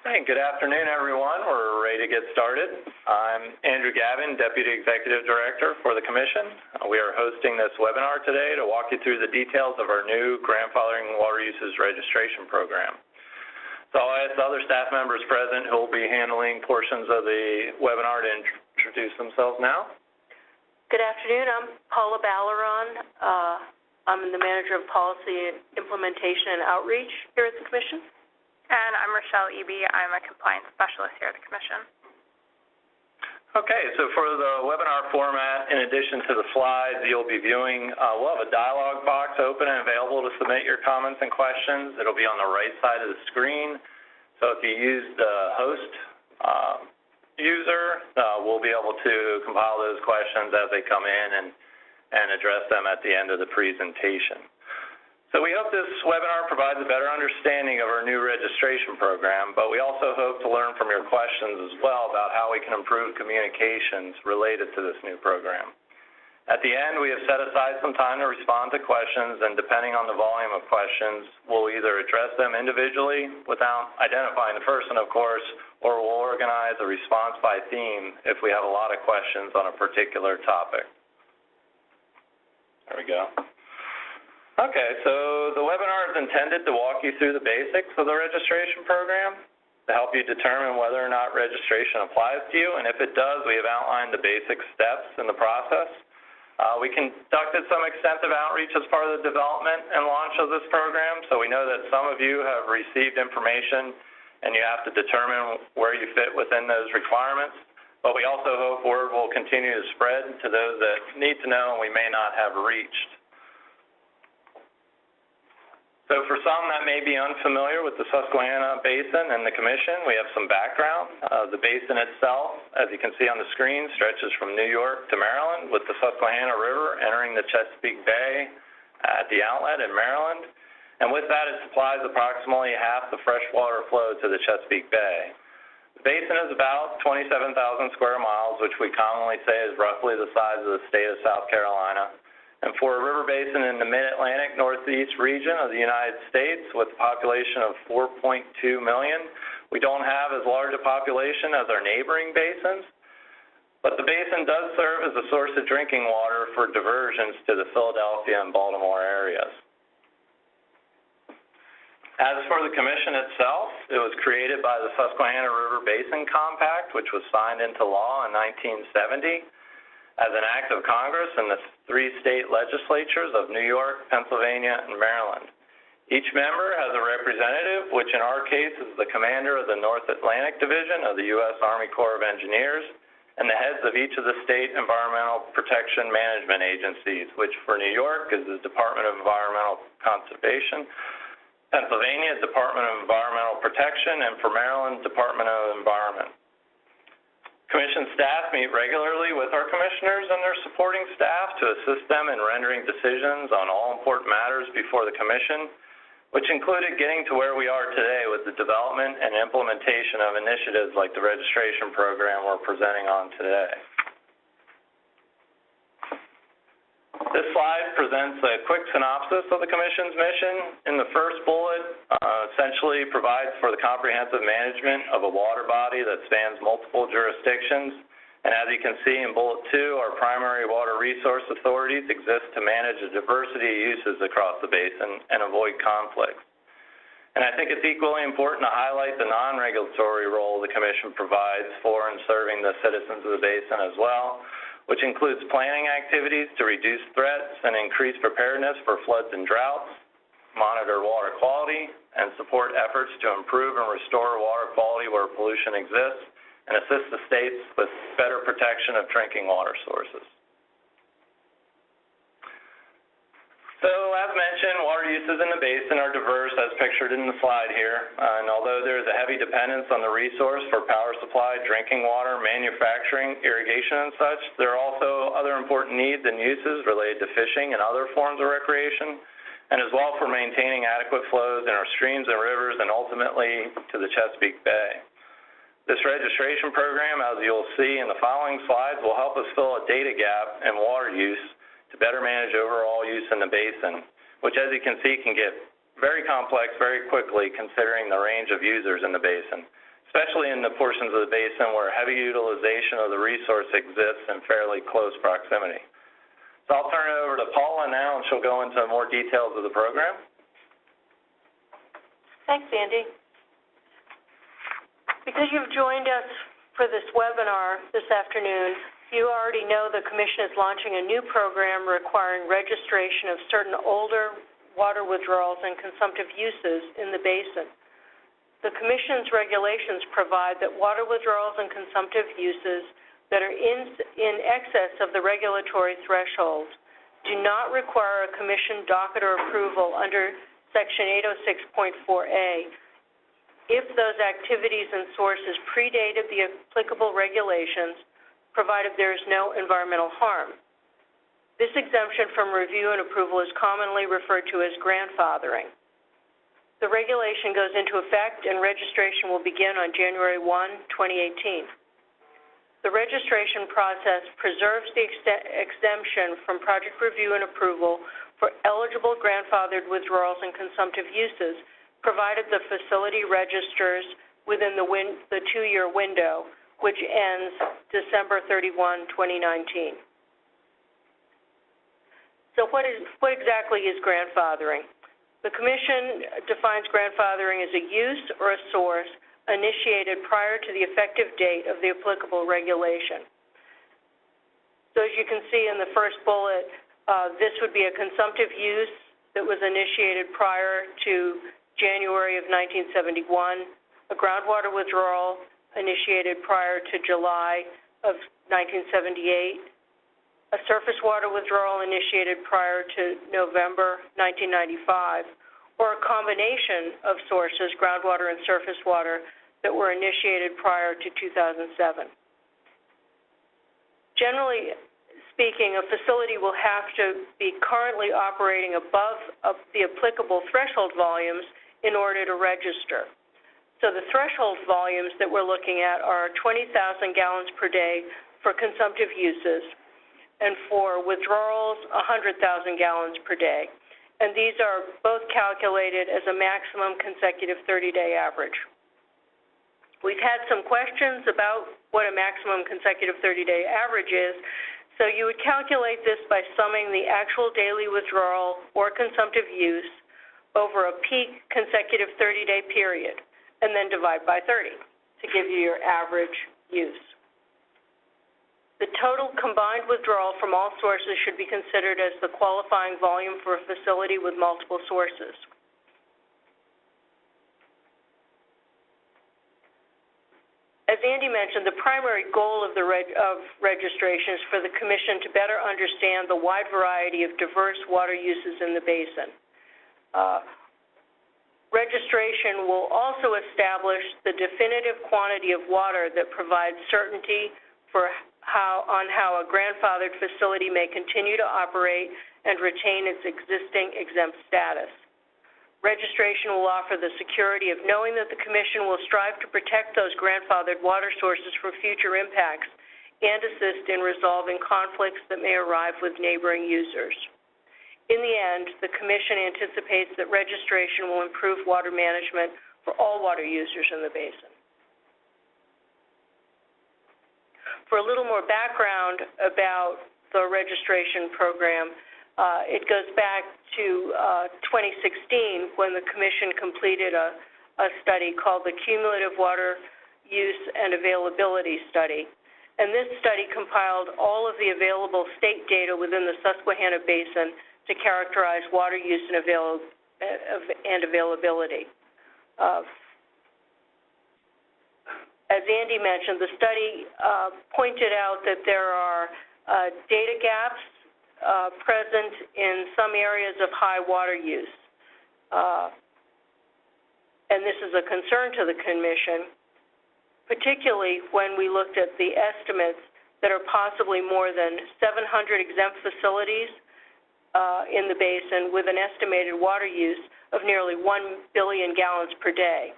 Hey, good afternoon, everyone. We're ready to get started. I'm Andrew Gavin, Deputy Executive Director for the Commission. We are hosting this webinar today to walk you through the details of our new grandfathering water uses registration program. So I'll ask the other staff members present who will be handling portions of the webinar to introduce themselves now. Good afternoon. I'm Paula Balleron. I'm the Manager of Policy and Implementation and Outreach here at the Commission. And I'm Rochelle Eby. I'm a Compliance Specialist here at the Commission. Okay, so for the webinar format, in addition to the slides you'll be viewing, we'll have a dialog box open and available to submit your comments and questions. It'll be on the right side of the screen. So if you use the host user, we'll be able to compile those questions as they come in and address them at the end of the presentation. So we hope this webinar provides a better understanding of our new registration program, but we also hope to learn from your questions as well about how we can improve communications related to this new program. At the end, we have set aside some time to respond to questions, and depending on the volume of questions, we'll either address them individually without identifying the person, of course, or we'll organize a response by theme if we have a lot of questions on a particular topic. There we go. Okay, so the webinar is intended to walk you through the basics of the registration program to help you determine whether or not registration applies to you, and if it does, we have outlined the basic steps in the process. We conducted some extensive outreach as part of the development and launch of this program, so we know that some of you have received information and you have to determine where you fit within those requirements, but we also hope word will continue to spread to those that need to know and we may not have reached. So for some that may be unfamiliar with the Susquehanna Basin and the Commission, we have some background. The basin itself, as you can see on the screen, stretches from New York to Maryland, with the Susquehanna River entering the Chesapeake Bay at the outlet in Maryland. And with that, it supplies approximately half the freshwater flow to the Chesapeake Bay. The basin is about 27,000 square miles, which we commonly say is roughly the size of the state of South Carolina. And for a river basin in the mid-Atlantic Northeast region of the United States with a population of 4.2 million, we don't have as large a population as our neighboring basins, but the basin does serve as a source of drinking water for diversions to the Philadelphia and Baltimore areas. As for the Commission itself, it was created by the Susquehanna River Basin Compact, which was signed into law in 1970. As an act of Congress and the three state legislatures of New York, Pennsylvania, and Maryland. Each member has a representative, which in our case is the commander of the North Atlantic Division of the U.S. Army Corps of Engineers, and the heads of each of the state environmental protection management agencies, which for New York is the Department of Environmental Conservation, Pennsylvania, Department of Environmental Protection, and for Maryland, Department of Environment. Commission staff meet regularly with our commissioners and their supporting staff to assist them in rendering decisions on all important matters before the Commission, which included getting to where we are today with the development and implementation of initiatives like the registration program we're presenting on today. This slide presents a quick synopsis of the Commission's mission. In the first bullet, essentially provides for the comprehensive management of a water body that spans multiple jurisdictions. And as you can see in bullet 2, our primary water resource authorities exist to manage a diversity of uses across the basin and avoid conflicts. And I think it's equally important to highlight the non-regulatory role the Commission provides for and serving the citizens of the basin as well, which includes planning activities to reduce threats and increase preparedness for floods and droughts, monitor water quality, and support efforts to improve and restore water quality where pollution exists, and assist the states with better protection of drinking water sources. So, as mentioned, water uses in the basin are diverse as pictured in the slide here, and although there is a heavy dependence on the resource for power supply, drinking water, manufacturing, irrigation, and such, there are also other important needs and uses related to fishing and other forms of recreation, and as well for maintaining adequate flows in our streams and rivers and ultimately to the Chesapeake Bay. This registration program, as you'll see in the following slides, will help us fill a data gap in water use to better manage overall use in the basin, which, as you can see, can get very complex very quickly considering the range of users in the basin. especially in the portions of the basin where heavy utilization of the resource exists in fairly close proximity. So I'll turn it over to Paula now, and she'll go into more details of the program. Thanks, Andy. Because you've joined us for this webinar this afternoon, you already know the Commission is launching a new program requiring registration of certain older water withdrawals and consumptive uses in the basin. The Commission's regulations provide that water withdrawals and consumptive uses that are in excess of the regulatory threshold do not require a Commission docket or approval under Section 806.4a if those activities and sources predated the applicable regulations, provided there is no environmental harm. This exemption from review and approval is commonly referred to as grandfathering. The regulation goes into effect and registration will begin on January 1, 2018. The registration process preserves the exemption from project review and approval for eligible grandfathered withdrawals and consumptive uses, provided the facility registers within the 2-year window, which ends December 31, 2019. So what exactly is grandfathering? The Commission defines grandfathering as a use or a source initiated prior to the effective date of the applicable regulation. So as you can see in the first bullet, this would be a consumptive use that was initiated prior to January of 1971, a groundwater withdrawal initiated prior to July of 1978, a surface water withdrawal initiated prior to November 1995, or a combination of sources, groundwater and surface water, that were initiated prior to 2007. Generally speaking, a facility will have to be currently operating above the applicable threshold volumes in order to register. So the threshold volumes that we're looking at are 20,000 gallons per day for consumptive uses, and for withdrawals, 100,000 gallons per day. And these are both calculated as a maximum consecutive 30-day average. We've had some questions about what a maximum consecutive 30-day average is, so you would calculate this by summing the actual daily withdrawal or consumptive use over a peak consecutive 30-day period, and then divide by 30 to give you your average use. The total combined withdrawal from all sources should be considered as the qualifying volume for a facility with multiple sources. As Andy mentioned, the primary goal of registration is for the Commission to better understand the wide variety of diverse water uses in the basin. Registration will also establish the definitive quantity of water that provides certainty for how a grandfathered facility may continue to operate and retain its existing exempt status. Registration will offer the security of knowing that the Commission will strive to protect those grandfathered water sources from future impacts and assist in resolving conflicts that may arise with neighboring users. In the end, the Commission anticipates that registration will improve water management for all water users in the basin. For a little more background about the registration program, it goes back to 2016 when the Commission completed a study called the Cumulative Water Use and Availability Study. And this study compiled all of the available state data within the Susquehanna Basin to characterize water use and availability. As Andy mentioned, the study pointed out that there are data gaps present in some areas of high water use. And this is a concern to the Commission, particularly when we looked at the estimates that are possibly more than 700 exempt facilities in the basin with an estimated water use of nearly 1 billion gallons per day.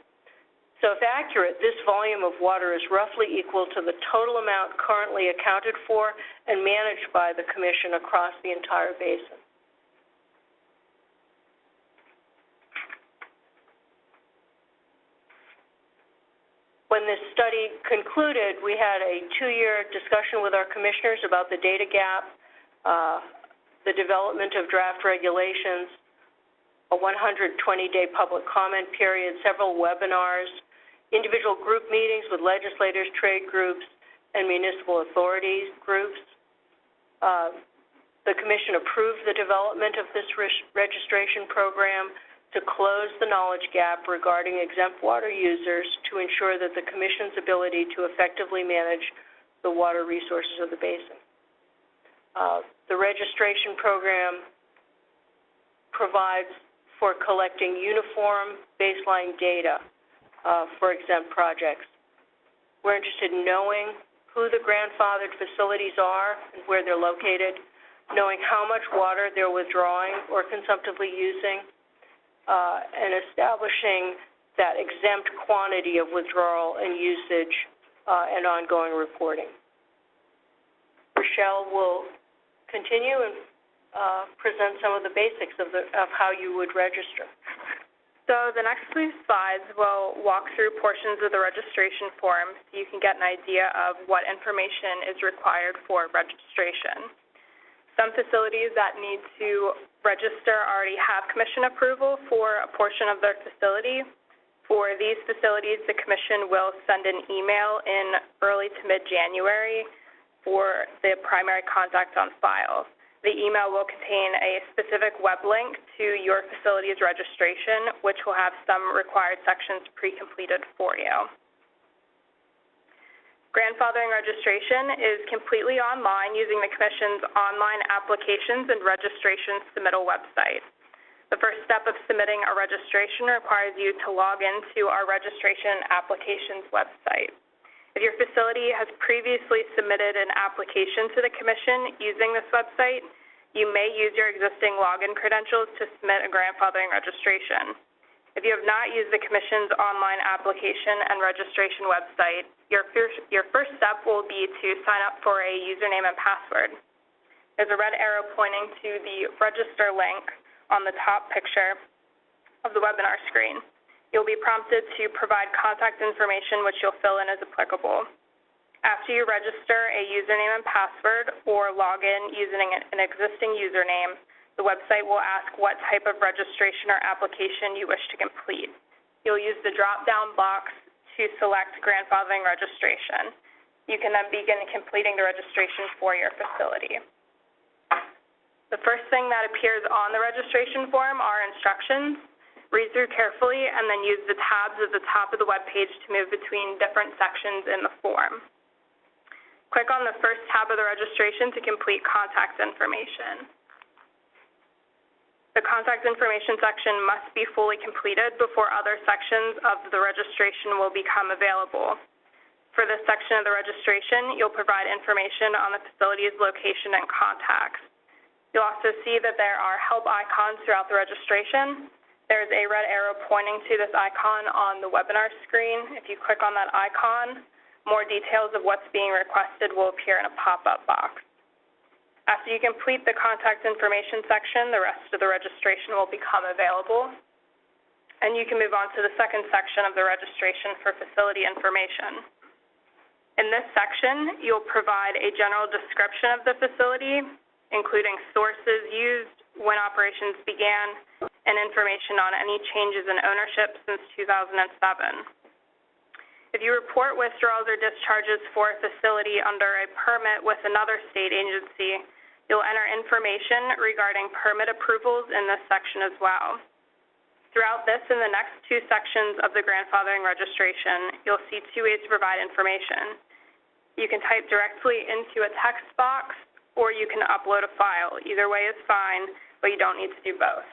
So if accurate, this volume of water is roughly equal to the total amount currently accounted for and managed by the Commission across the entire basin. When this study concluded, we had a 2-year discussion with our commissioners about the data gap, the development of draft regulations, a 120-day public comment period, several webinars, individual group meetings with legislators, trade groups, and municipal authorities groups. The Commission approved the development of this registration program to close the knowledge gap regarding exempt water users to ensure that the Commission's ability to effectively manage the water resources of the basin. The registration program provides for collecting uniform baseline data for exempt projects. We're interested in knowing who the grandfathered facilities are and where they're located, knowing how much water they're withdrawing or consumptively using, and establishing that exempt quantity of withdrawal and usage and ongoing reporting. Rochelle will continue and present some of the basics of how you would register. So the next few slides will walk through portions of the registration form so you can get an idea of what information is required for registration. Some facilities that need to register already have Commission approval for a portion of their facility. For these facilities, the Commission will send an email in early to mid-January for the primary contact on file. The email will contain a specific web link to your facility's registration, which will have some required sections pre-completed for you. Grandfathering registration is completely online using the Commission's online applications and registration submittal website. The first step of submitting a registration requires you to log into our registration applications website. If your facility has previously submitted an application to the Commission using this website, you may use your existing login credentials to submit a grandfathering registration. If you have not used the Commission's online application and registration website, your first step will be to sign up for a username and password. There's a red arrow pointing to the register link on the top picture of the webinar screen. You'll be prompted to provide contact information, which you'll fill in as applicable. After you register a username and password or log in using an existing username, the website will ask what type of registration or application you wish to complete. You'll use the drop-down box to select grandfathering registration. You can then begin completing the registration for your facility. The first thing that appears on the registration form are instructions. Read through carefully and then use the tabs at the top of the web page to move between different sections in the form. Click on the first tab of the registration to complete contact information. The contact information section must be fully completed before other sections of the registration will become available. For this section of the registration, you'll provide information on the facility's location and contacts. You'll also see that there are help icons throughout the registration. There's a red arrow pointing to this icon on the webinar screen. If you click on that icon, more details of what's being requested will appear in a pop-up box. After you complete the contact information section, the rest of the registration will become available, and you can move on to the second section of the registration for facility information. In this section, you'll provide a general description of the facility, including sources used, when operations began, and information on any changes in ownership since 2007. If you report withdrawals or discharges for a facility under a permit with another state agency, you'll enter information regarding permit approvals in this section as well. Throughout this and the next two sections of the grandfathering registration, you'll see two ways to provide information. You can type directly into a text box, or you can upload a file. Either way is fine, but you don't need to do both.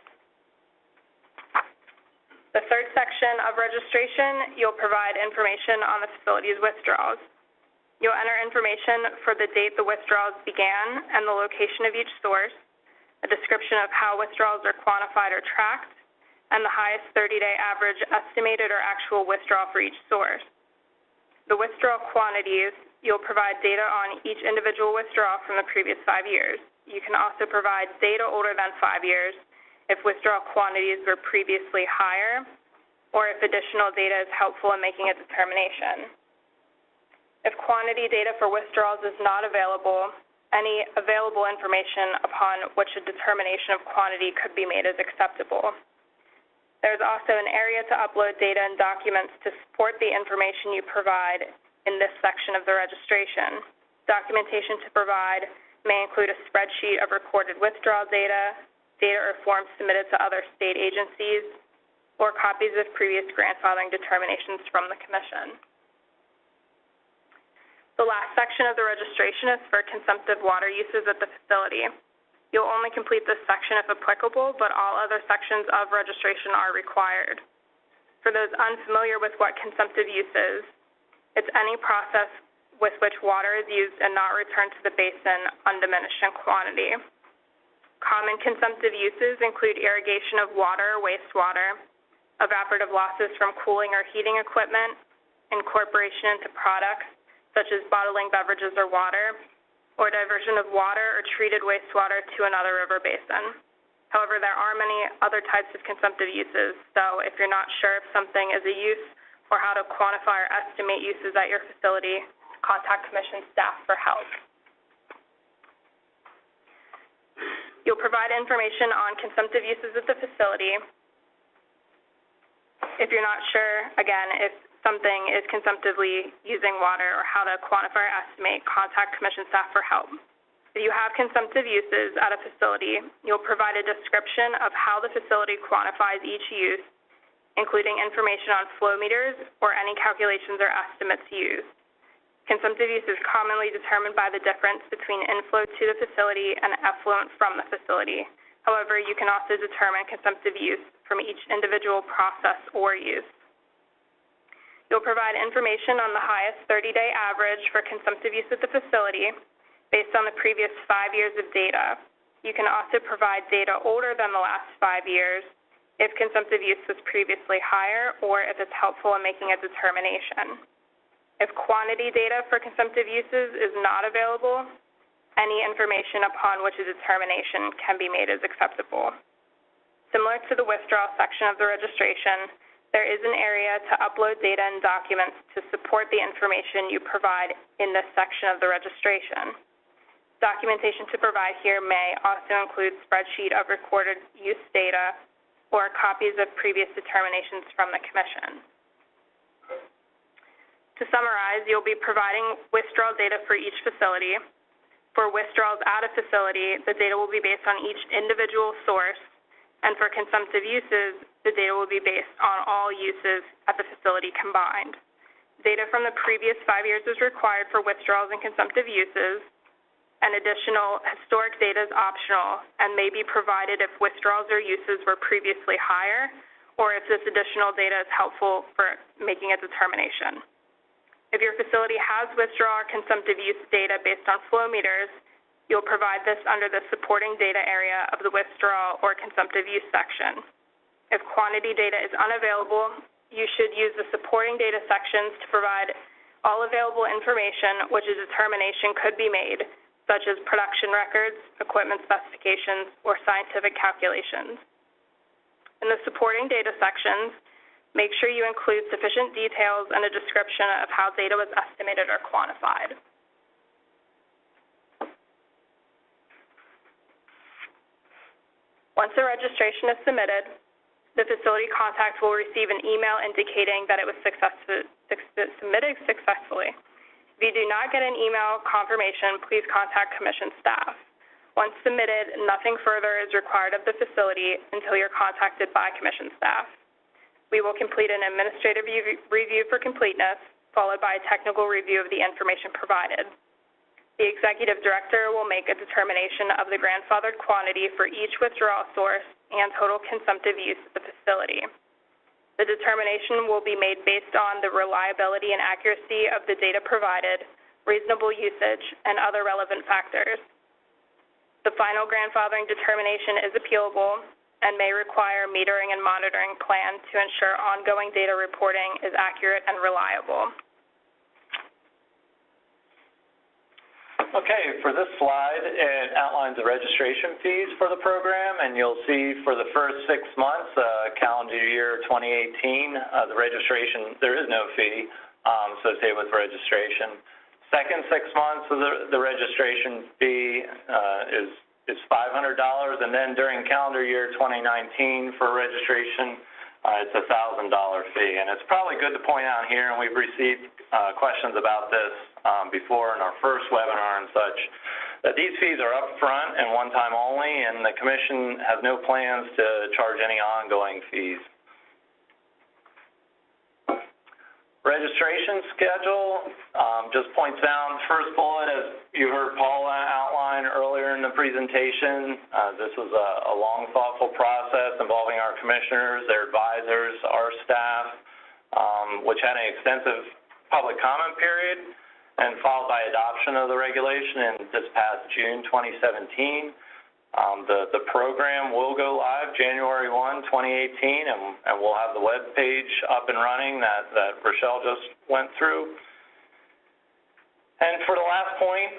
The third section of registration, you'll provide information on the facility's withdrawals. You'll enter information for the date the withdrawals began and the location of each source, a description of how withdrawals are quantified or tracked, and the highest 30-day average estimated or actual withdrawal for each source. The withdrawal quantities, you'll provide data on each individual withdrawal from the previous 5 years. You can also provide data older than 5 years if withdrawal quantities were previously higher or if additional data is helpful in making a determination. If quantity data for withdrawals is not available, any available information upon which a determination of quantity could be made is acceptable. There's also an area to upload data and documents to support the information you provide in this section of the registration. Documentation to provide may include a spreadsheet of recorded withdrawal data, data or forms submitted to other state agencies, or copies of previous grandfathering determinations from the Commission. The last section of the registration is for consumptive water uses at the facility. You'll only complete this section if applicable, but all other sections of registration are required. For those unfamiliar with what consumptive use is, it's any process with which water is used and not returned to the basin undiminished in quantity. Common consumptive uses include irrigation of water or wastewater, evaporative losses from cooling or heating equipment, incorporation into products such as bottling beverages or water, or diversion of water or treated wastewater to another river basin. However, there are many other types of consumptive uses, so if you're not sure if something is a use or how to quantify or estimate uses at your facility, contact Commission staff for help. You'll provide information on consumptive uses at the facility. If you're not sure, again, if something is consumptively using water or how to quantify or estimate, contact Commission staff for help. If you have consumptive uses at a facility, you'll provide a description of how the facility quantifies each use, including information on flow meters or any calculations or estimates used. Consumptive use is commonly determined by the difference between inflow to the facility and effluent from the facility. However, you can also determine consumptive use from each individual process or use. You'll provide information on the highest 30-day average for consumptive use at the facility based on the previous 5 years of data. You can also provide data older than the last 5 years if consumptive use was previously higher or if it's helpful in making a determination. If quantity data for consumptive uses is not available, any information upon which a determination can be made is acceptable. Similar to the withdrawal section of the registration, there is an area to upload data and documents to support the information you provide in this section of the registration. Documentation to provide here may also include spreadsheet of recorded use data or copies of previous determinations from the Commission. To summarize, you'll be providing withdrawal data for each facility. For withdrawals at a facility, the data will be based on each individual source, and for consumptive uses, the data will be based on all uses at the facility combined. Data from the previous 5 years is required for withdrawals and consumptive uses, and additional historic data is optional and may be provided if withdrawals or uses were previously higher or if this additional data is helpful for making a determination. If your facility has withdrawal or consumptive use data based on flow meters, you'll provide this under the supporting data area of the withdrawal or consumptive use section. If quantity data is unavailable, you should use the supporting data sections to provide all available information which a determination could be made, such as production records, equipment specifications, or scientific calculations. In the supporting data sections, make sure you include sufficient details and a description of how data was estimated or quantified. Once the registration is submitted, the facility contact will receive an email indicating that it was submitted successfully. If you do not get an email confirmation, please contact Commission staff. Once submitted, nothing further is required of the facility until you're contacted by Commission staff. We will complete an administrative review for completeness, followed by a technical review of the information provided. The Executive Director will make a determination of the grandfathered quantity for each withdrawal source and total consumptive use of the facility. The determination will be made based on the reliability and accuracy of the data provided, reasonable usage, and other relevant factors. The final grandfathering determination is appealable and may require metering and monitoring plan to ensure ongoing data reporting is accurate and reliable. Okay, for this slide, it outlines the registration fees for the program, and you'll see for the first 6 months, calendar year 2018, the registration, there is no fee associated with registration. Second 6 months of the registration fee is $500, and then during calendar year 2019 for registration, it's a $1,000 fee. And it's probably good to point out here, and we've received questions about this before in our first webinar and such, that these fees are upfront and one-time only, and the Commission has no plans to charge any ongoing fees. Registration schedule just points out, first bullet, as you heard Paula outline earlier in the presentation, this was a long, thoughtful process involving our commissioners, their advisors, our staff, which had an extensive public comment period, and followed by adoption of the regulation in this past June 2017. The program will go live January 1, 2018, and we'll have the web page up and running that Rochelle just went through. And for the last point,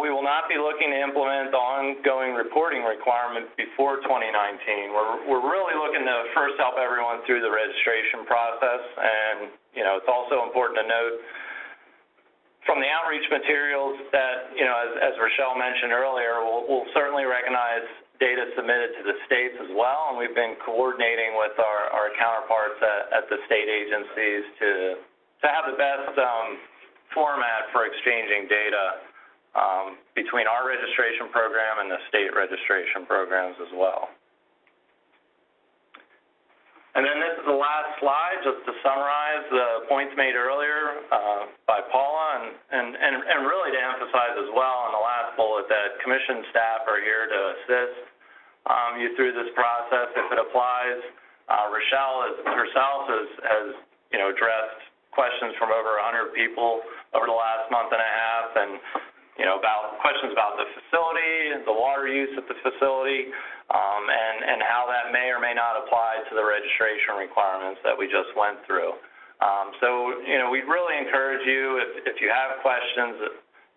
we will not be looking to implement the ongoing reporting requirement before 2019. We're really looking to first help everyone through the registration process, and it's also important to note from the outreach materials that, as Rochelle mentioned earlier, we'll certainly recognize data submitted to the states as well, and we've been coordinating with our counterparts at the state agencies to have the best format for exchanging data between our registration program and the state registration programs as well. And then this is the last slide, just to summarize the points made earlier by Paula, and really to emphasize as well in the last bullet that Commission staff are here to assist you through this process if it applies. Rochelle herself has addressed questions from over 100 people over the last month and a half, and about questions about the facility, the water use at the facility, and how that may or may not apply to the registration requirements that we just went through. So, we'd really encourage you, if you have questions,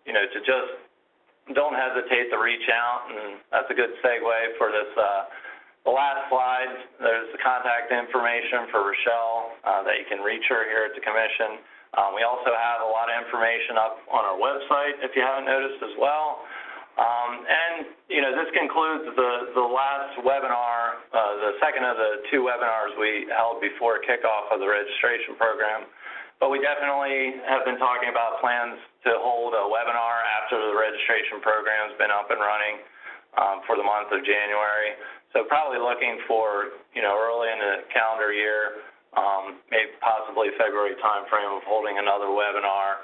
to just don't hesitate to reach out, and that's a good segue for this. The last slide, there's the contact information for Rochelle that you can reach her here at the Commission. We also have a lot of information up on our website, if you haven't noticed as well. And, this concludes the last webinar, the second of the 2 webinars we held before kickoff of the registration program. But we definitely have been talking about plans to hold a webinar after the registration program's been up and running for the month of January. So probably looking for, early in the calendar year, maybe possibly February timeframe of holding another webinar.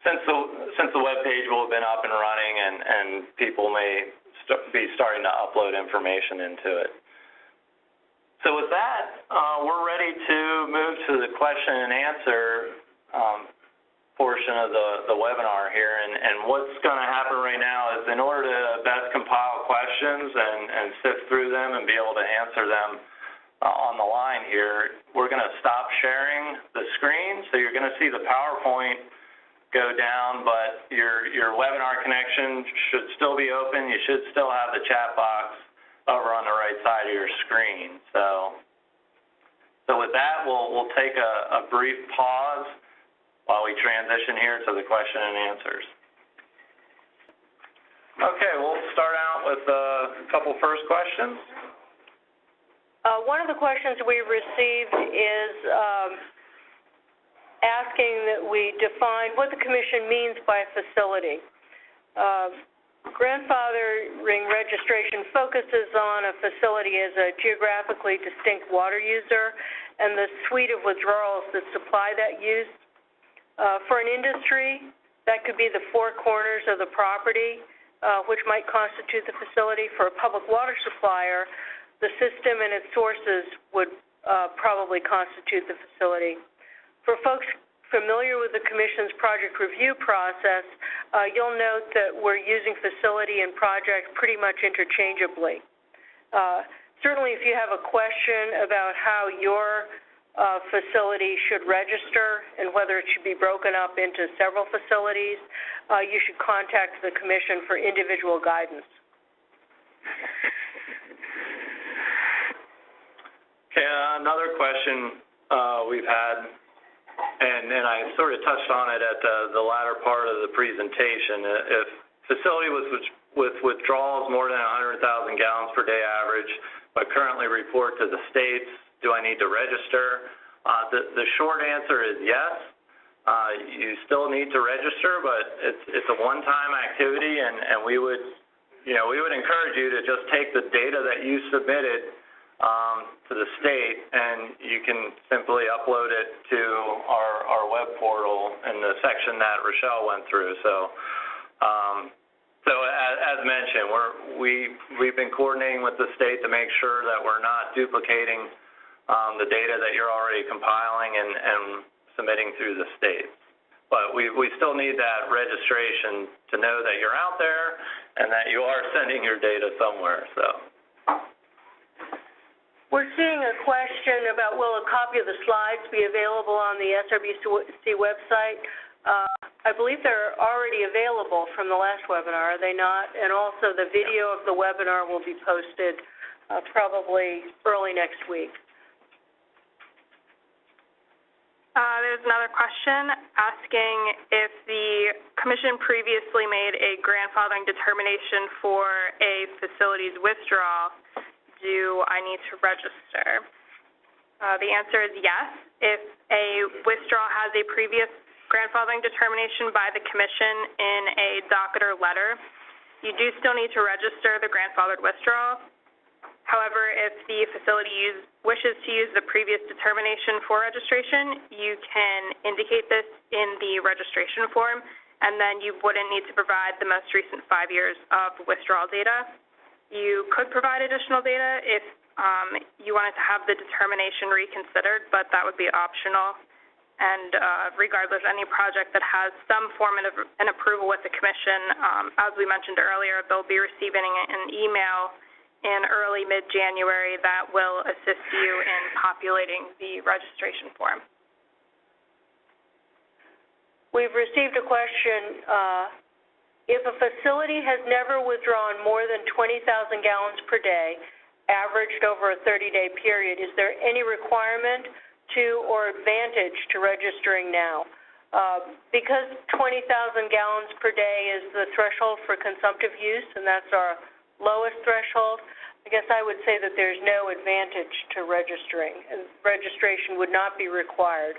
Since the web page will have been up and running, and people may be starting to upload information into it. So with that, we're ready to move to the question and answer portion of the webinar here. And what's going to happen right now is, in order to best compile questions and sift through them and be able to answer them on the line here, we're going to stop sharing the screen. So you're going to see the PowerPoint go down, but your webinar connection should still be open. You should still have the chat box over on the right side of your screen. So with that, we'll take a brief pause while we transition here to the question and answers. Okay, we'll start out with a couple first questions. One of the questions we received is asking that we define what the Commission means by facility. Grandfathering registration focuses on a facility as a geographically distinct water user and the suite of withdrawals that supply that use. For an industry, that could be the 4 corners of the property, which might constitute the facility. For a public water supplier, the system and its sources would probably constitute the facility. For folks familiar with the Commission's project review process, you'll note that we're using facility and project pretty much interchangeably. Certainly, if you have a question about how your facility should register and whether it should be broken up into several facilities, you should contact the Commission for individual guidance. Okay, another question we've had, and I sort of touched on it at the latter part of the presentation. If facility with withdrawals more than 100,000 gallons per day average, but currently report to the states, do I need to register? The short answer is yes. You still need to register, but it's a one-time activity, and we would encourage you to just take the data that you submitted to the state, and you can simply upload it to our web portal in the section that Rochelle went through. So as mentioned, we've been coordinating with the state to make sure that we're not duplicating the data that you're already compiling and submitting through the states. But we still need that registration to know that you're out there and that you are sending your data somewhere. So. We're seeing a question about will a copy of the slides be available on the SRBC website. I believe they're already available from the last webinar, are they not? And also the video of the webinar will be posted probably early next week. There's another question asking if the Commission previously made a grandfathering determination for a facility's withdrawal. Do I need to register? The answer is yes. If a withdrawal has a previous grandfathering determination by the Commission in a docket or letter, you do still need to register the grandfathered withdrawal. However, if the facility wishes to use the previous determination for registration, you can indicate this in the registration form, and then you wouldn't need to provide the most recent 5 years of withdrawal data. You could provide additional data if you wanted to have the determination reconsidered, but that would be optional. And regardless, any project that has some form of an approval with the Commission, as we mentioned earlier, they'll be receiving an email in early mid-January that will assist you in populating the registration form. We've received a question. If a facility has never withdrawn more than 20,000 gallons per day, averaged over a 30-day period, is there any requirement to or advantage to registering now? Because 20,000 gallons per day is the threshold for consumptive use, and that's our lowest threshold, I guess I would say that there's no advantage to registering, and registration would not be required.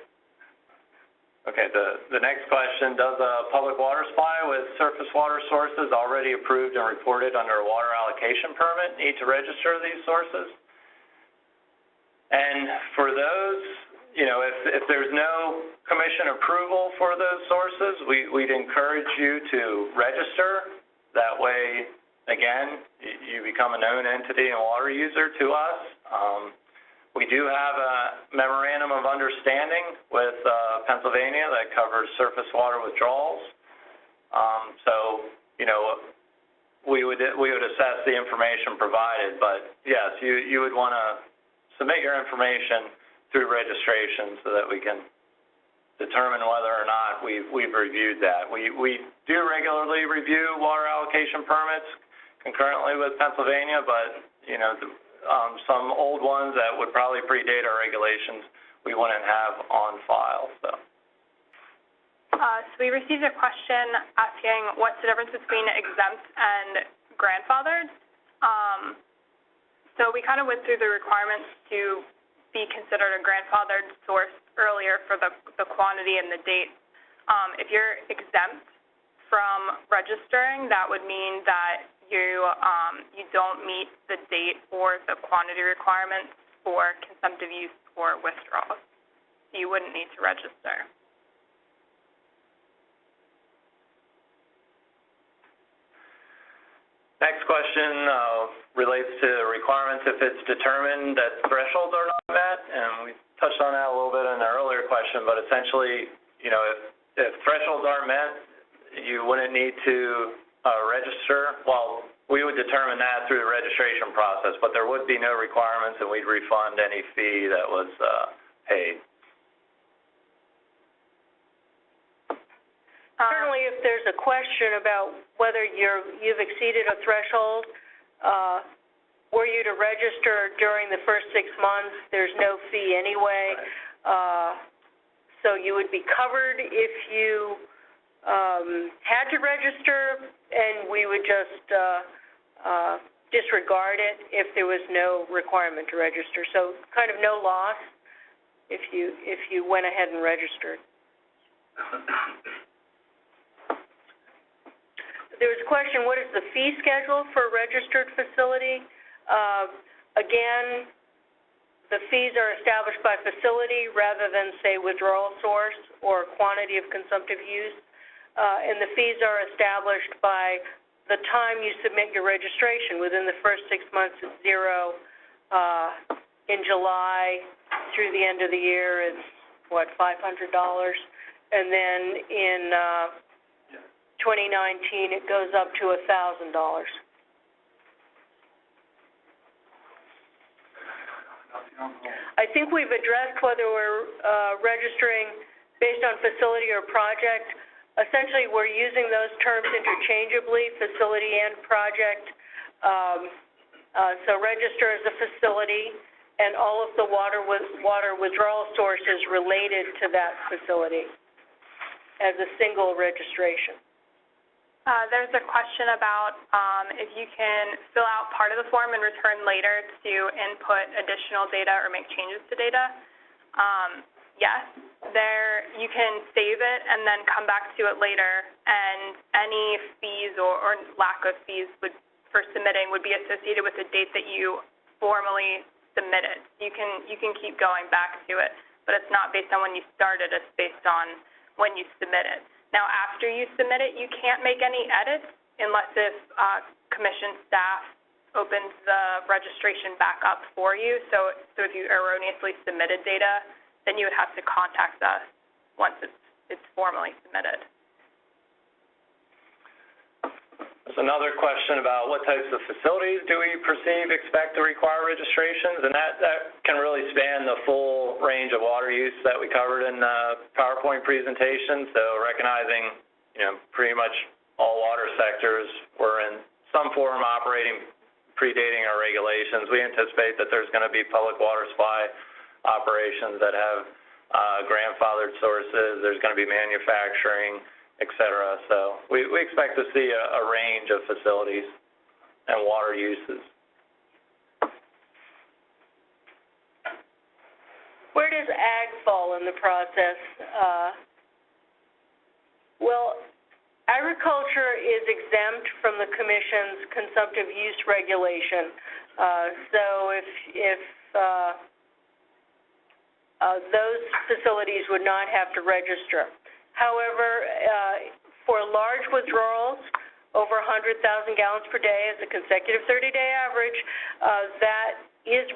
Okay, the next question, does a public water supply with surface water sources already approved and reported under a water allocation permit need to register these sources? And for those, if there's no Commission approval for those sources, we'd encourage you to register. That way, again, you become a known entity and water user to us. We do have a memorandum of understanding with Pennsylvania that covers surface water withdrawals. We would assess the information provided, but yes, you would want to submit your information through registration so that we can determine whether or not we've reviewed that. We do regularly review water allocation permits concurrently with Pennsylvania, but some old ones that would probably predate our regulations we wouldn't have on file. So we received a question asking what's the difference between exempt and grandfathered. So we kind of went through the requirements to be considered a grandfathered source earlier for the quantity and the date. If you're exempt from registering, that would mean that you don't meet the date or the quantity requirements for consumptive use or withdrawals. You wouldn't need to register. next question relates to requirements if it's determined that thresholds are not met, and we touched on that a little bit in the earlier question, but essentially, if thresholds aren't met, you wouldn't need to register. Well, we would determine that through the registration process, but there would be no requirements, and we'd refund any fee that was paid. Certainly, if there's a question about whether you've exceeded a threshold, were you to register during the first 6 months, there's no fee anyway. So you would be covered if you had to register, and we would just disregard it if there was no requirement to register. So kind of no loss if you went ahead and registered. There was a question, what is the fee schedule for a registered facility? Again, the fees are established by facility rather than, say, withdrawal source or quantity of consumptive use. And the fees are established by the time you submit your registration. Within the first 6 months, it's $0. In July through the end of the year, it's, $500? And then in 2019, it goes up to $1,000. I think we've addressed whether we're registering based on facility or project. Essentially, we're using those terms interchangeably, facility and project. So register as a facility, and all of the water withdrawal sources related to that facility as a single registration. There's a question about if you can fill out part of the form and return later to input additional data or make changes to data. Yes, you can save it and then come back to it later, and any fees or lack of fees for submitting would be associated with the date that you formally submitted. You can keep going back to it, but it's not based on when you started, it's based on when you submitted. Now, after you submit it, you can't make any edits unless if commission staff opens the registration back up for you. So if you erroneously submitted data, then you would have to contact us once it's formally submitted. There's another question about what types of facilities do we expect to require registrations, and that can really span the full range of water use that we covered in the PowerPoint presentation. So recognizing, pretty much all water sectors were in some form operating predating our regulations. We anticipate that there's going to be public water supply operations that have grandfathered sources. There's going to be manufacturing, et cetera. So we expect to see a range of facilities and water uses. Where does ag fall in the process? Well, agriculture is exempt from the Commission's consumptive use regulation. So if those facilities would not have to register. However, for large withdrawals, over 100,000 gallons per day as a consecutive 30-day average, that is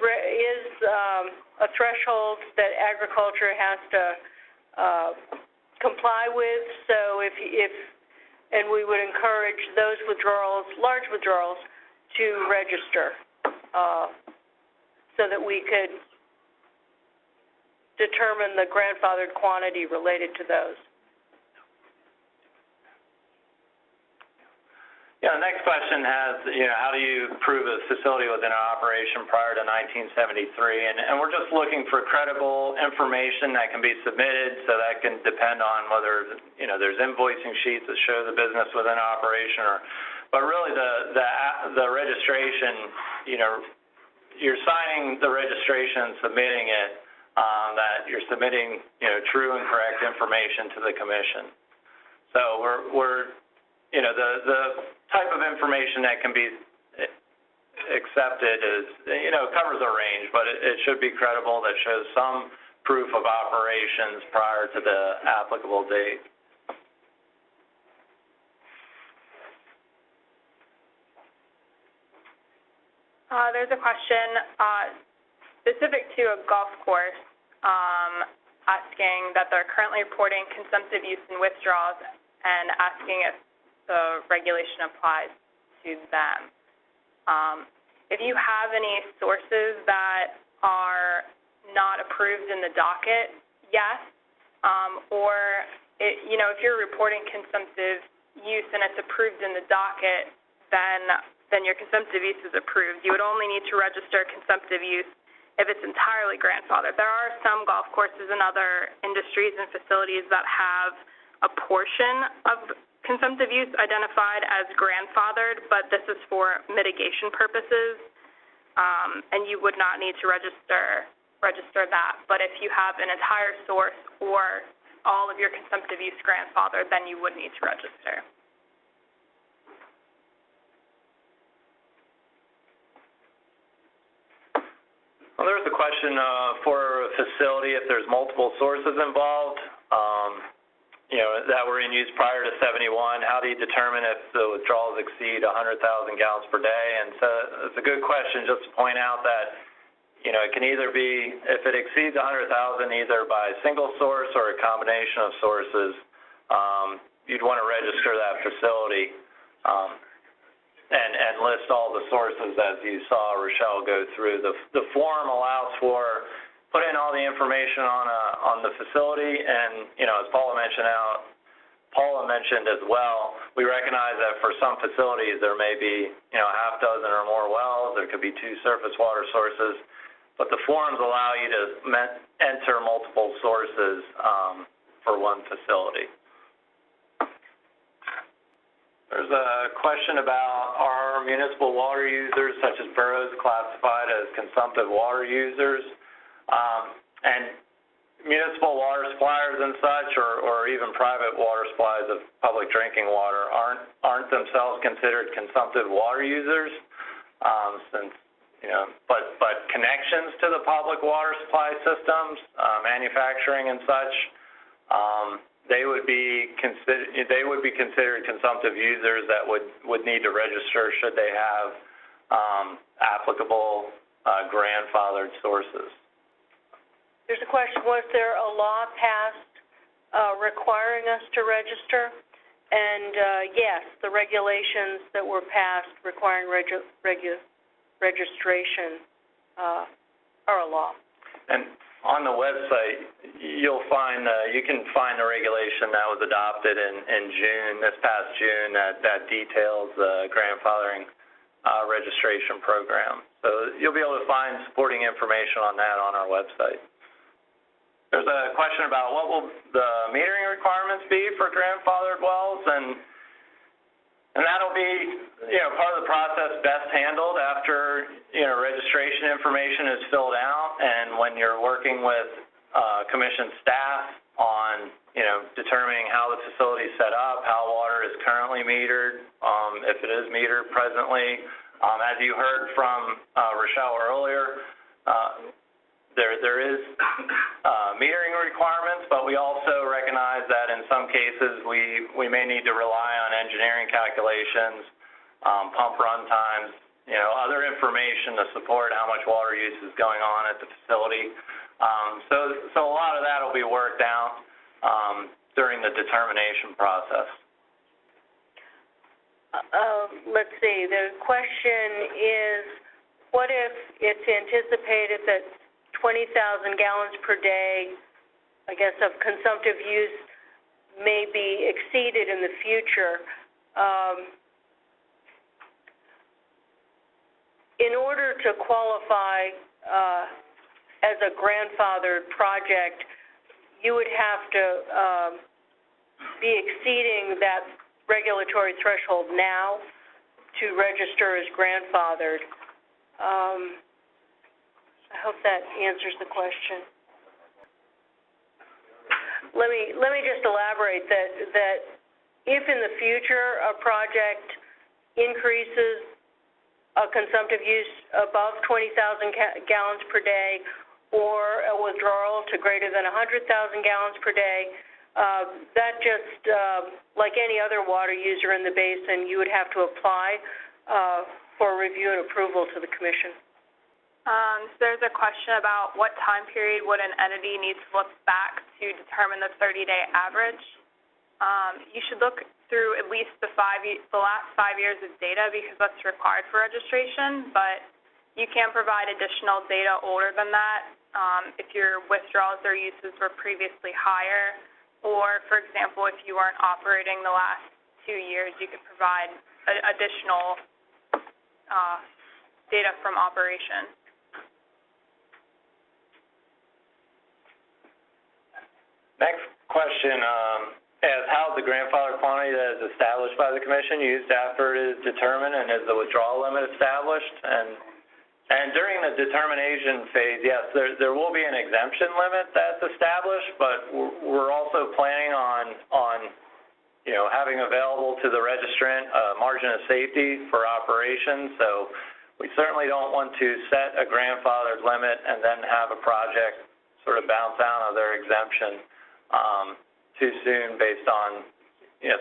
a threshold that agriculture has to comply with. So and we would encourage those withdrawals, large withdrawals, to register so that we could determine the grandfathered quantity related to those. Yeah, the next question has, how do you prove a facility was in operation prior to 1973? And we're just looking for credible information that can be submitted, so that can depend on whether, there's invoicing sheets that show the business was in operation, but really the registration, you're signing the registration and submitting it, that you're submitting, true and correct information to the commission. So we're the type of information that can be accepted is, covers a range, but it should be credible, that shows some proof of operations prior to the applicable date. There's a question specific to a golf course asking that they're currently reporting consumptive use and withdrawals and asking if the regulation applies to them. If you have any sources that are not approved in the docket, yes. If you're reporting consumptive use and it's approved in the docket, then your consumptive use is approved. You would only need to register consumptive use if it's entirely grandfathered. There are some golf courses and other industries and facilities that have a portion of consumptive use identified as grandfathered, but this is for mitigation purposes, and you would not need to register that. But if you have an entire source or all of your consumptive use grandfathered, then you would need to register. Well, there's a question for a facility if there's multiple sources involved, that were in use prior to 71. How do you determine if the withdrawals exceed 100,000 gallons per day? And so it's a good question just to point out that, it can either be, if it exceeds 100,000, either by a single source or a combination of sources, you'd want to register that facility and list all the sources as you saw Rochelle go through. The form allows for putting all the information on the facility, and as Paula mentioned as well, we recognize that for some facilities there may be a half dozen or more wells. There could be 2 surface water sources, but the forms allow you to enter multiple sources for one facility. There's a question about are municipal water users, such as boroughs, classified as consumptive water users? And municipal water suppliers and such, or even private water supplies of public drinking water aren't themselves considered consumptive water users, since but connections to the public water supply systems, manufacturing and such, they would be considered consumptive users that would need to register should they have applicable grandfathered sources. There's a question, was there a law passed requiring us to register? And yes, the regulations that were passed requiring registration are a law. And on the website, you can find the regulation that was adopted in June, this past June, that details the grandfathering registration program. So you'll be able to find supporting information on that on our website. There's a question about what will the metering requirements be for grandfathered wells, and that'll be, part of the process best handled after, registration information is filled out, and when you're working with commission staff on, determining how the facility is set up, how water is currently metered, if it is metered presently. As you heard from Rochelle earlier, there is metering requirements, but we also recognize that in some cases we may need to rely on engineering calculations, pump run times, other information to support how much water use is going on at the facility. So a lot of that will be worked out during the determination process. Let's see. The question is, what if it's anticipated that 20,000 gallons per day, I guess, of consumptive use may be exceeded in the future? In order to qualify as a grandfathered project, you would have to be exceeding that regulatory threshold now to register as grandfathered. I hope that answers the question. Let me just elaborate that if in the future a project increases a consumptive use above 20,000 gallons per day or a withdrawal to greater than 100,000 gallons per day, that just, like any other water user in the basin, you would have to apply for review and approval to the Commission. So there's a question about what time period would an entity need to look back to determine the 30-day average. You should look through at least the last 5 years of data because that's required for registration, but you can provide additional data older than that if your withdrawals or uses were previously higher, or, for example, if you weren't operating the last 2 years, you could provide additional data from operation. Next question is, how is the grandfather quantity that is established by the Commission used after it is determined, and is the withdrawal limit established? And during the determination phase, yes, there will be an exemption limit that's established, but we're also planning on having available to the registrant a margin of safety for operations. So we certainly don't want to set a grandfathered limit and then have a project sort of bounce out of their exemption too soon based on,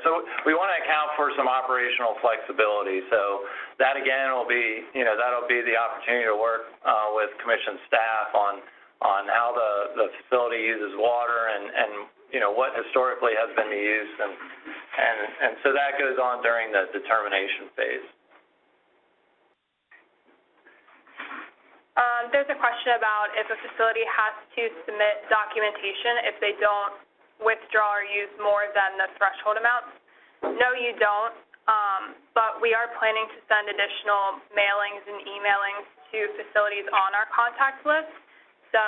so we want to account for some operational flexibility. So that again will be, that'll be the opportunity to work with Commission staff on how the facility uses water and what historically has been the use, and so that goes on during the determination phase. There's a question about if a facility has to submit documentation if they don't withdraw or use more than the threshold amounts. No, you don't, but we are planning to send additional mailings and emailings to facilities on our contact list. So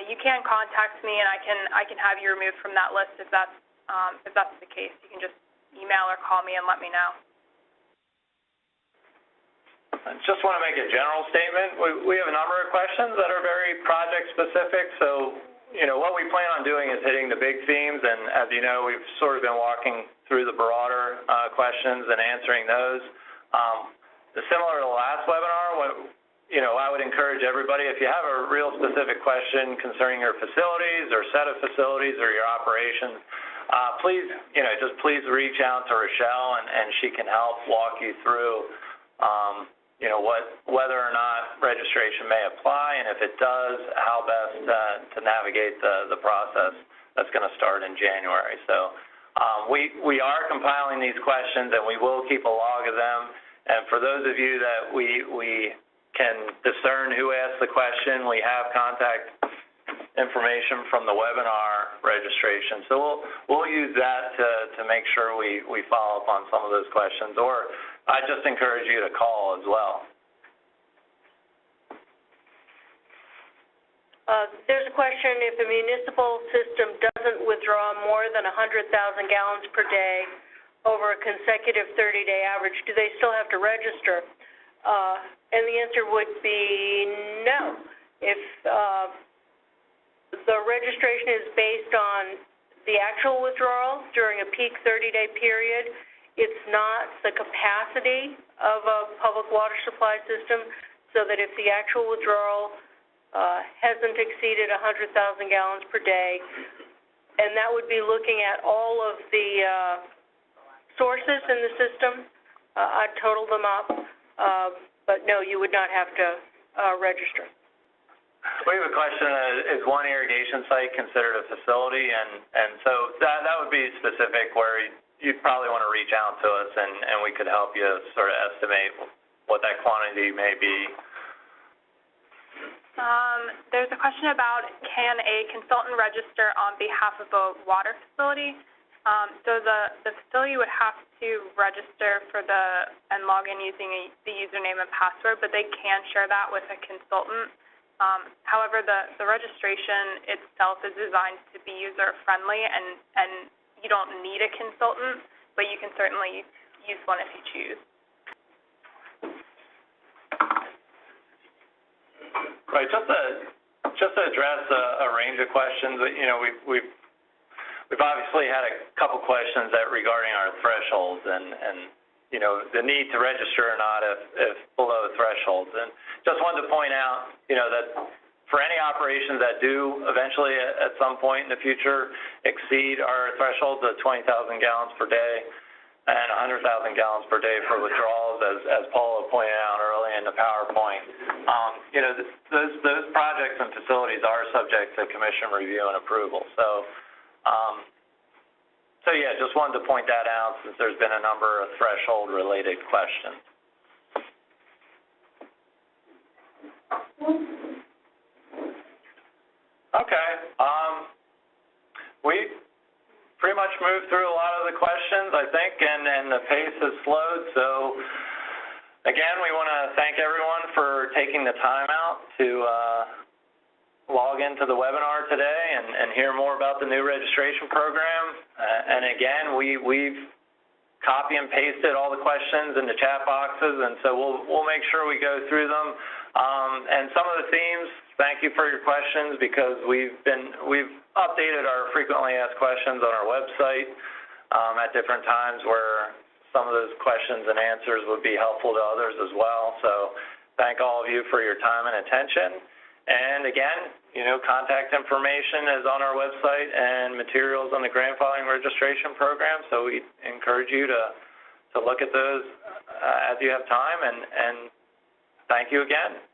you can contact me, and I can have you removed from that list if that's the case. You can just email or call me and let me know. I just want to make a general statement. We have a number of questions that are very project specific. So, what we plan on doing is hitting the big themes, and as you know, we've sort of been walking through the broader questions and answering those. Similar to the last webinar, I would encourage everybody, if you have a real specific question concerning your facilities or set of facilities or your operations, please, please reach out to Rochelle, and she can help walk you through whether or not registration may apply, and if it does, how best to navigate the process that's going to start in January. So we are compiling these questions, and we will keep a log of them. And for those of you that we can discern who asked the question, we have contact information from the webinar registration. So we'll use that to make sure we follow up on some of those questions, or I just encourage you to call as well. There's a question, if the municipal system doesn't withdraw more than 100,000 gallons per day over a consecutive 30-day average, do they still have to register? And the answer would be no. If the registration is based on the actual withdrawal during a peak 30-day period, it's not the capacity of a public water supply system, so that if the actual withdrawal hasn't exceeded 100,000 gallons per day, and that would be looking at all of the sources in the system. I'd total them up, but no, you would not have to register. We have a question, is one irrigation site considered a facility? And so that would be specific, where you'd probably want to reach out to us, and we could help you sort of estimate what that quantity may be. There's a question about, can a consultant register on behalf of a water facility? So the facility would have to register and log in using the username and password, but they can share that with a consultant. However, the registration itself is designed to be user-friendly, and you don't need a consultant, but you can certainly use one if you choose. Right. Just to address a range of questions, we've obviously had a couple questions regarding our thresholds and the need to register or not if below thresholds. And just wanted to point out, that for any operations that do eventually at some point in the future exceed our thresholds of 20,000 gallons per day and 100,000 gallons per day for withdrawals, as Paula pointed out early in the PowerPoint, those projects and facilities are subject to Commission review and approval. So yeah, just wanted to point that out, since there's been a number of threshold-related questions. pretty much moved through a lot of the questions, I think, and the pace has slowed. So, again, we want to thank everyone for taking the time out to log into the webinar today and hear more about the new registration program. And again, we've copy and pasted all the questions in the chat boxes, and so we'll make sure we go through them. And some of the themes, thank you for your questions, because we've updated our frequently asked questions on our website at different times where some of those questions and answers would be helpful to others as well. So thank all of you for your time and attention. And again, contact information is on our website and materials on the grandfathering registration program. So we encourage you to look at those as you have time. And thank you again.